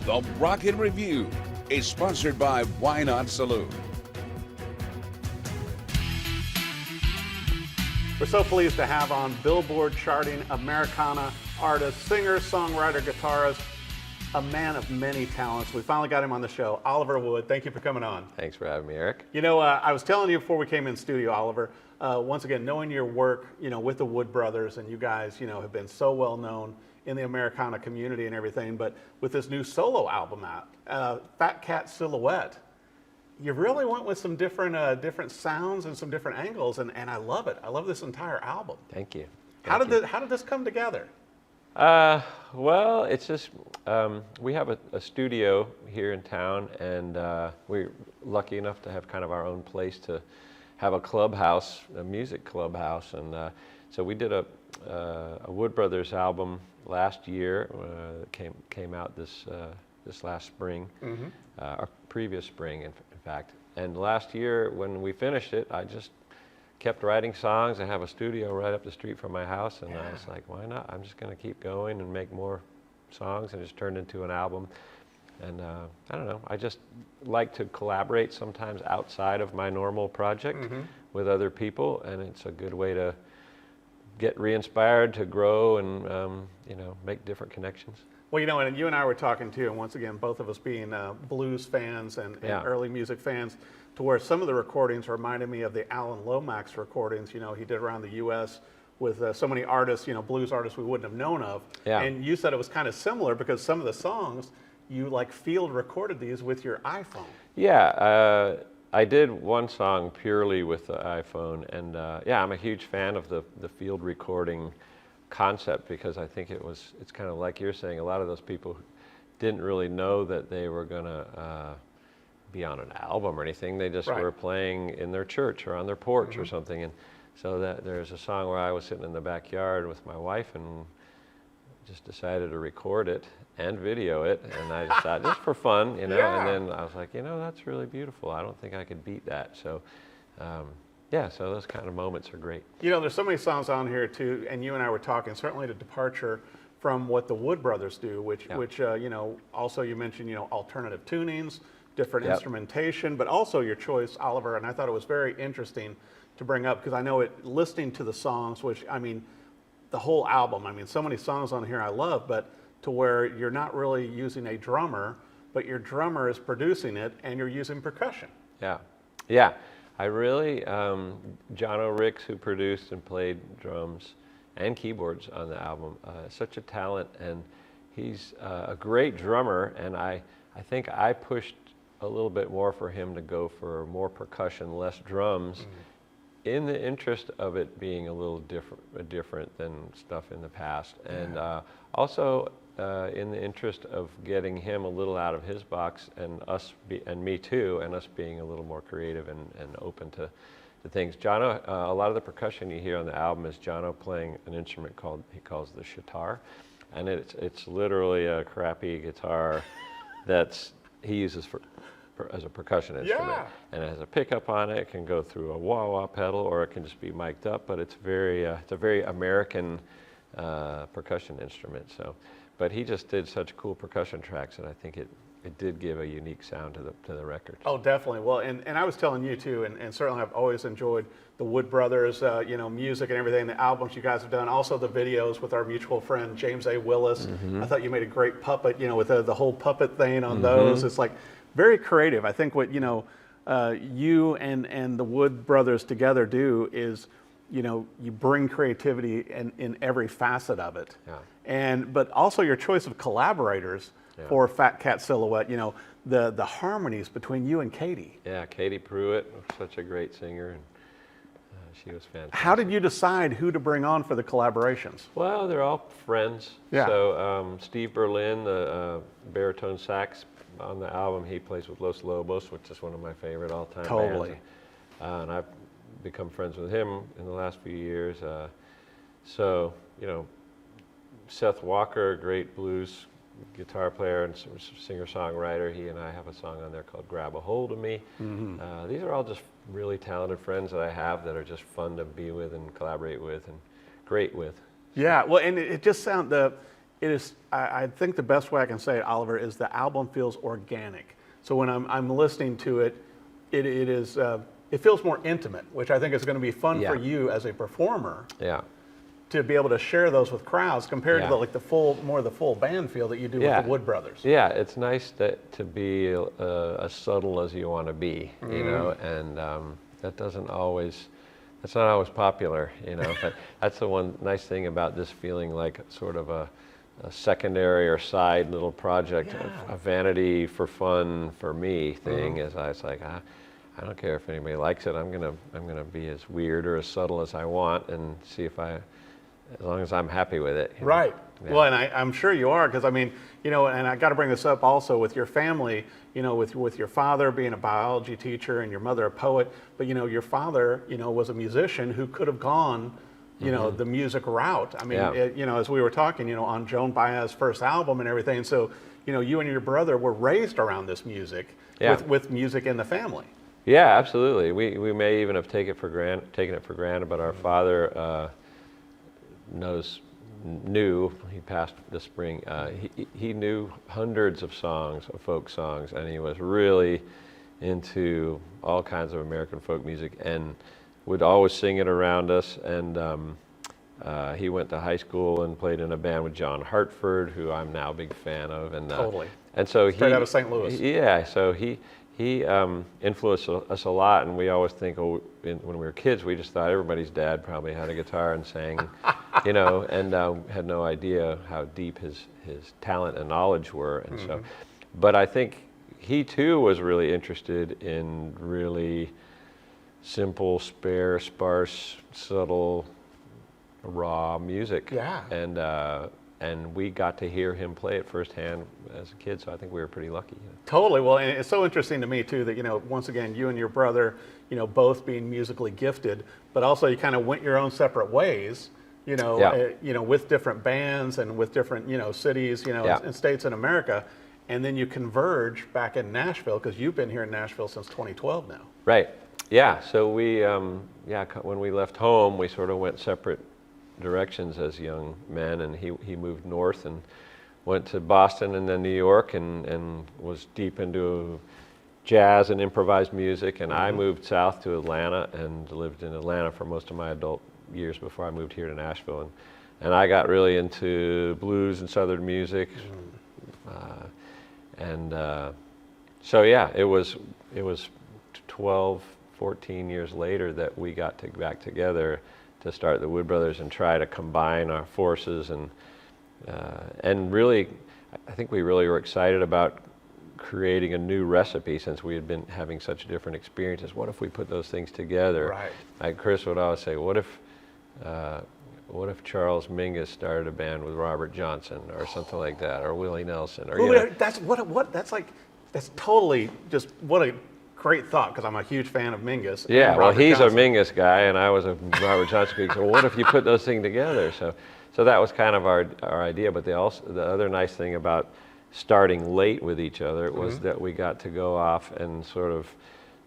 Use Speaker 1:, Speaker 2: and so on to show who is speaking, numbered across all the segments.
Speaker 1: The Rocket Review is sponsored by Why Not Saloon.
Speaker 2: We're so pleased to have on Billboard charting Americana artist, singer, songwriter, guitarist, a man of many talents. We finally got him on the show. Oliver Wood, thank you for coming on.
Speaker 3: Thanks for having me, Eric.
Speaker 2: You know, I was telling you before we came in studio, Oliver, once again, knowing your work, with the Wood Brothers, and you guys, have been so well known in the Americana community and everything, but with this new solo album out, Fat Cat Silhouette, you really went with some different sounds and some different angles, and I love it. I love this entire album.
Speaker 3: Thank you.
Speaker 2: How did this come together?
Speaker 3: Well, it's just, we have a studio here in town, and we're lucky enough to have kind of our own place to have a clubhouse, a music clubhouse, and so we did a Wood Brothers album last year. Came out this last spring, or previous spring, in fact. And last year, when we finished it, I just kept writing songs. I have a studio right up the street from my house, and I was like, why not? I'm just going to keep going and make more songs, and it just turned into an album. And I don't know, I just like to collaborate sometimes outside of my normal project with other people, and it's a good way to get re-inspired, to grow, and make different connections.
Speaker 2: Well, and you and I were talking too, and once again, both of us being blues fans and early music fans, to where some of the recordings reminded me of the Alan Lomax recordings, he did around the U.S. with so many artists, blues artists we wouldn't have known of. Yeah. And you said it was kind of similar because some of the songs, you like field recorded these with your iPhone.
Speaker 3: Yeah, I did one song purely with the iPhone, and I'm a huge fan of the field recording concept, because I think it's kind of like you're saying, a lot of those people didn't really know that they were gonna be on an album or anything. They just were playing in their church or on their porch or something. And so that there's a song where I was sitting in the backyard with my wife and just decided to record it and video it, and I just thought, just for fun, and then I was like, that's really beautiful. I don't think I could beat that. So so those kind of moments are great.
Speaker 2: There's so many songs on here too, and you and I were talking, certainly the departure from what the Wood Brothers do, which also you mentioned, alternative tunings, different instrumentation, but also your choice, Oliver, and I thought it was very interesting to bring up, because I know listening to the songs, which, the whole album, so many songs on here I love, but to where you're not really using a drummer, but your drummer is producing it, and you're using percussion.
Speaker 3: Yeah. I really, John O'Ricks, who produced and played drums and keyboards on the album, such a talent, and he's a great drummer, and I think I pushed a little bit more for him to go for more percussion, less drums, in the interest of it being a little different than stuff in the past, and also in the interest of getting him a little out of his box, and and me too, and us being a little more creative and open to things. Jono, a lot of the percussion you hear on the album is Jono playing an instrument he calls the sitar, and it's literally a crappy guitar he uses as a percussion instrument, and it has a pickup on it. It can go through a wah-wah pedal, or it can just be mic'd up, but it's a very American percussion instrument. So, but he just did such cool percussion tracks, and I think it did give a unique sound to the record.
Speaker 2: Oh, definitely. Well, and I was telling you too, and certainly I've always enjoyed the Wood Brothers, music and everything, the albums you guys have done, also the videos with our mutual friend James A. Willis. I thought you made a great puppet, with the whole puppet thing on those. It's like very creative. I think what you and the Wood Brothers together do is, you bring creativity in every facet of it. But also your choice of collaborators for Fat Cat Silhouette, the harmonies between you and Katie.
Speaker 3: Yeah, Katie Pruitt, such a great singer, and she was fantastic.
Speaker 2: How did you decide who to bring on for the collaborations?
Speaker 3: Well, they're all friends. So Steve Berlin, the baritone sax on the album, he plays with Los Lobos, which is one of my favorite all-time bands. And I've become friends with him in the last few years. Seth Walker, a great blues guitar player and singer-songwriter, he and I have a song on there called Grab a Hold of Me. These are all just really talented friends that I have that are just fun to be with and collaborate with and great with.
Speaker 2: Yeah, well, and it just sounds it is. I think the best way I can say it, Oliver, is the album feels organic. So when I'm listening to it, it is. It feels more intimate, which I think is going to be fun for you as a performer.
Speaker 3: Yeah.
Speaker 2: To be able to share those with crowds compared to the full band feel that you do with the Wood Brothers.
Speaker 3: Yeah, it's nice to be as subtle as you want to be, you know, and that's not always popular, you know, but that's the one nice thing about this feeling like sort of a secondary or side little project, a vanity for fun for me thing. Is I was like, I don't care if anybody likes it. I'm gonna be as weird or as subtle as I want and see if as long as I'm happy with it.
Speaker 2: Right. Yeah. Well, and I'm sure you are, because I mean, you know, and I got to bring this up also with your family, you know, with your father being a biology teacher and your mother a poet, but you know, your father, you know, was a musician who could have gone, you know, the music route. I mean, you know, as we were talking, you know, on Joan Baez's first album and everything. So, you know, you and your brother were raised around this music with music in the family. Yeah,
Speaker 3: absolutely. We may even have taken it for granted, but our father knew, he passed this spring, he knew hundreds of songs, of folk songs, and he was really into all kinds of American folk music and would always sing it around us. And he went to high school and played in a band with John Hartford, who I'm now a big fan of. And
Speaker 2: totally.
Speaker 3: And so
Speaker 2: straight out of St. Louis.
Speaker 3: Yeah, so he influenced us a lot, and we always think, when we were kids, we just thought everybody's dad probably had a guitar and sang, you know, and had no idea how deep his talent and knowledge were. And so, but I think he too was really interested in really simple, sparse, subtle, raw music.
Speaker 2: Yeah.
Speaker 3: And we got to hear him play it firsthand as a kid, so I think we were pretty lucky. You know?
Speaker 2: Totally. Well, and it's so interesting to me too that, you know, once again, you and your brother, you know, both being musically gifted, but also you kind of went your own separate ways, you know, with different bands and with different, you know, cities, you know, and states in America, and then you converge back in Nashville, because you've been here in Nashville since 2012 now.
Speaker 3: Right. Yeah. So we, when we left home, we sort of went separate directions as young men, and he moved north and went to Boston and then New York and was deep into jazz and improvised music, and I moved south to Atlanta and lived in Atlanta for most of my adult years before I moved here to Nashville, and I got really into blues and southern music. So yeah, it was 12, 14 years later that we got back together to start the Wood Brothers and try to combine our forces, and really, I think we really were excited about creating a new recipe since we had been having such different experiences. What if we put those things together?
Speaker 2: Right.
Speaker 3: Like Chris would always say, what if Charles Mingus started a band with Robert Johnson or something like that, or Willie Nelson, or
Speaker 2: that's totally just what a great thought, because I'm a huge fan of Mingus.
Speaker 3: Yeah, well, he's a Mingus guy, and I was a Robert Johnson guy. So what if you put those things together? So that was kind of our idea. But the other nice thing about starting late with each other was that we got to go off and sort of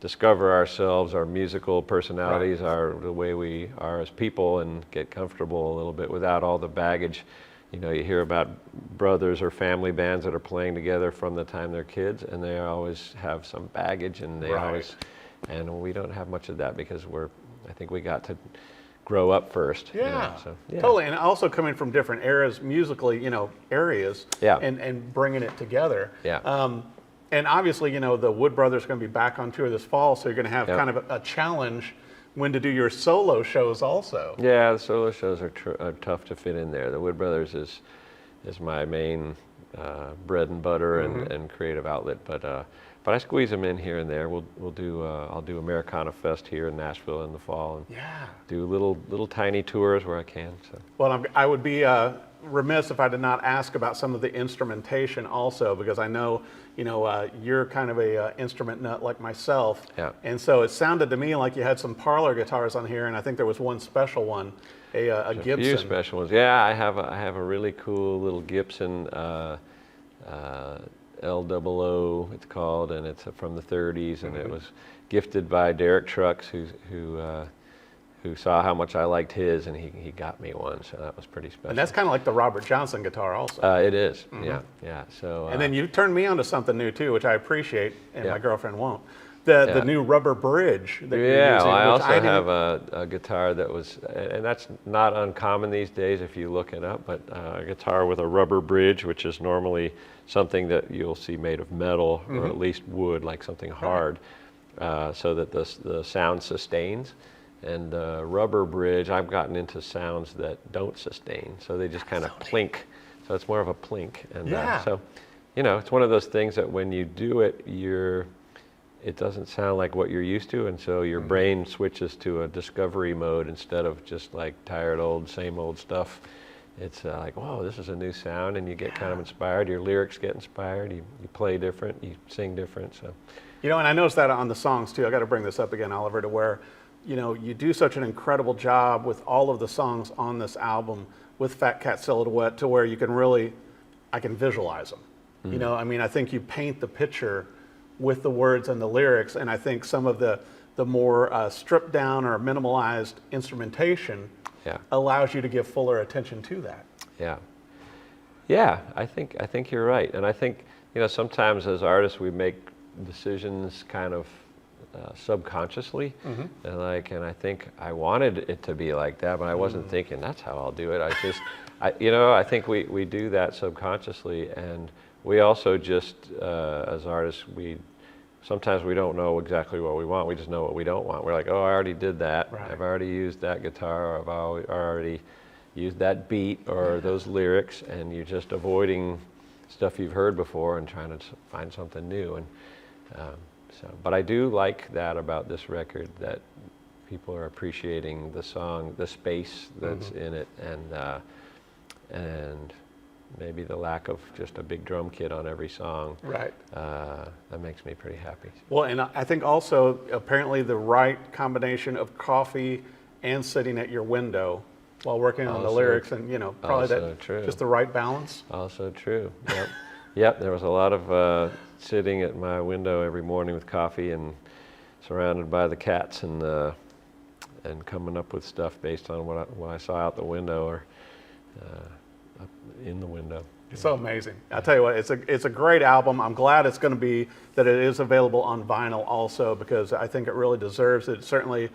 Speaker 3: discover ourselves, our musical personalities, the way we are as people, and get comfortable a little bit without all the baggage. You know, you hear about brothers or family bands that are playing together from the time they're kids, and they always have some baggage, and and we don't have much of that because I think we got to grow up first.
Speaker 2: Yeah,
Speaker 3: you know, so,
Speaker 2: totally. And also coming from different eras musically, you know, and bringing it together.
Speaker 3: Yeah.
Speaker 2: And obviously, you know, the Wood Brothers are going to be back on tour this fall, so you're going to have kind of a challenge when to do your solo shows also.
Speaker 3: Yeah, the solo shows are tough to fit in there. The Wood Brothers is my main bread and butter and creative outlet, but I squeeze them in here and there. I'll do Americana Fest here in Nashville in the fall, and do little tiny tours where I can. So.
Speaker 2: Well, I would be remiss if I did not ask about some of the instrumentation also, because I know, you know, you're kind of a instrument nut like myself.
Speaker 3: Yeah.
Speaker 2: And so it sounded to me like you had some parlor guitars on here, and I think there was one special one, a Gibson.
Speaker 3: A few special ones. Yeah, I have a really cool little Gibson L00, it's called, and it's from the 30s, and it was gifted by Derick Trucks, who who saw how much I liked his, and he got me one, so that was pretty special.
Speaker 2: And that's kind of like the Robert Johnson guitar also.
Speaker 3: It is, yeah. So.
Speaker 2: And then you turned me onto something new too, which I appreciate, and
Speaker 3: Yeah.
Speaker 2: my girlfriend won't. The new rubber bridge that you're
Speaker 3: Yeah,
Speaker 2: using.
Speaker 3: well, I
Speaker 2: which
Speaker 3: also
Speaker 2: didn't-
Speaker 3: have a guitar that was, and that's not uncommon these days if you look it up, but a guitar with a rubber bridge, which is normally something that you'll see made of metal or at least wood, like something hard, so that the sound sustains. And the rubber bridge, I've gotten into sounds that don't sustain, so they just kind of plink. So it's more of a plink. And so, it's one of those things that when you do it, it doesn't sound like what you're used to, and so your brain switches to a discovery mode instead of just like tired same old stuff. It's like, whoa, this is a new sound, and you get kind of inspired. Your lyrics get inspired. You play different. You sing different. So,
Speaker 2: and I noticed that on the songs too. I got to bring this up again, Oliver, to where, you do such an incredible job with all of the songs on this album with Fat Cat Silhouette to where you can really, I can visualize them. I think you paint the picture with the words and the lyrics, and I think some of the more stripped down or minimalized instrumentation allows you to give fuller attention to that.
Speaker 3: Yeah, I think you're right, and I think sometimes as artists we make decisions kind of subconsciously, and I think I wanted it to be like that, but I wasn't thinking that's how I'll do it. I think we do that subconsciously, and we also just, as artists, sometimes we don't know exactly what we want. We just know what we don't want. We're like, oh, I already did that.
Speaker 2: Right.
Speaker 3: I've already used that guitar, or I've already used that beat or those lyrics, and you're just avoiding stuff you've heard before and trying to find something new. And but I do like that about this record, that people are appreciating the song, the space that's in it, and maybe the lack of just a big drum kit on every song.
Speaker 2: Right.
Speaker 3: That makes me pretty happy.
Speaker 2: Well, and I think also apparently the right combination of coffee and sitting at your window while working on the lyrics, and probably that
Speaker 3: true.
Speaker 2: just the right balance.
Speaker 3: Also true. Yep. Yep. There was a lot of sitting at my window every morning with coffee and surrounded by the cats, and coming up with stuff based on what I saw out the window or up in the window.
Speaker 2: It's so amazing. I'll tell you what, it's a great album. I'm glad it's going to be, that it is available on vinyl also, because I think it really deserves it. It's certainly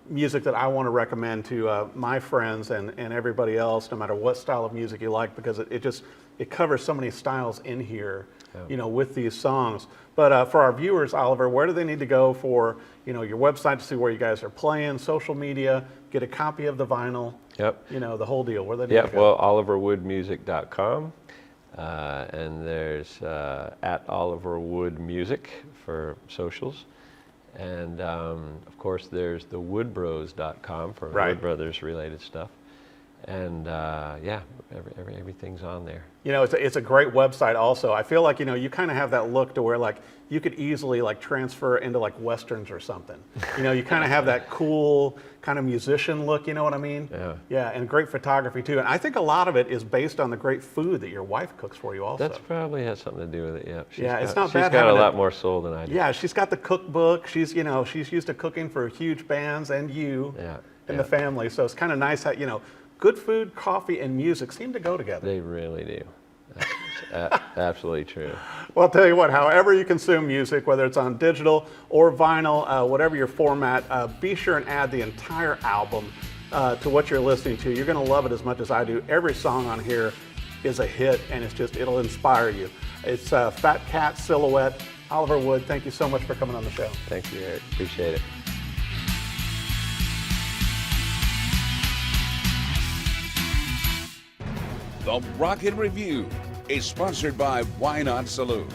Speaker 2: music that I want to recommend to my friends and everybody else, no matter what style of music you like, because it covers so many styles in here, with these songs. But for our viewers, Oliver, where do they need to go for, your website to see where you guys are playing, social media, get a copy of the vinyl?
Speaker 3: Yep.
Speaker 2: The whole deal. Where they need to go?
Speaker 3: Well, oliverwoodmusic.com, and there's at oliverwoodmusic for socials. And of course, there's the woodbros.com for Wood Brothers related stuff. And everything's on there.
Speaker 2: It's a great website also. I feel like, you kind of have that look to where you could easily transfer into Westerns or something. You kind of have that cool kind of musician look, you know what I mean?
Speaker 3: Yeah.
Speaker 2: Yeah, and great photography too. And I think a lot of it is based on the great food that your wife cooks for you also.
Speaker 3: That's probably has something to do with it, yeah.
Speaker 2: It's not bad.
Speaker 3: She's got a lot more soul than I do.
Speaker 2: Yeah, she's got the cookbook. She's used to cooking for huge bands and the family. So it's kind of nice how, good food, coffee, and music seem to go together.
Speaker 3: They really do. That's absolutely true.
Speaker 2: Well, I'll tell you what, however you consume music, whether it's on digital or vinyl, whatever your format, be sure and add the entire album to what you're listening to. You're going to love it as much as I do. Every song on here is a hit, and it'll inspire you. It's Fat Cat Silhouette. Oliver Wood, thank you so much for coming on the show.
Speaker 3: Thank you, Eric. Appreciate it.
Speaker 1: The Rocket Review is sponsored by Why Not Saloon.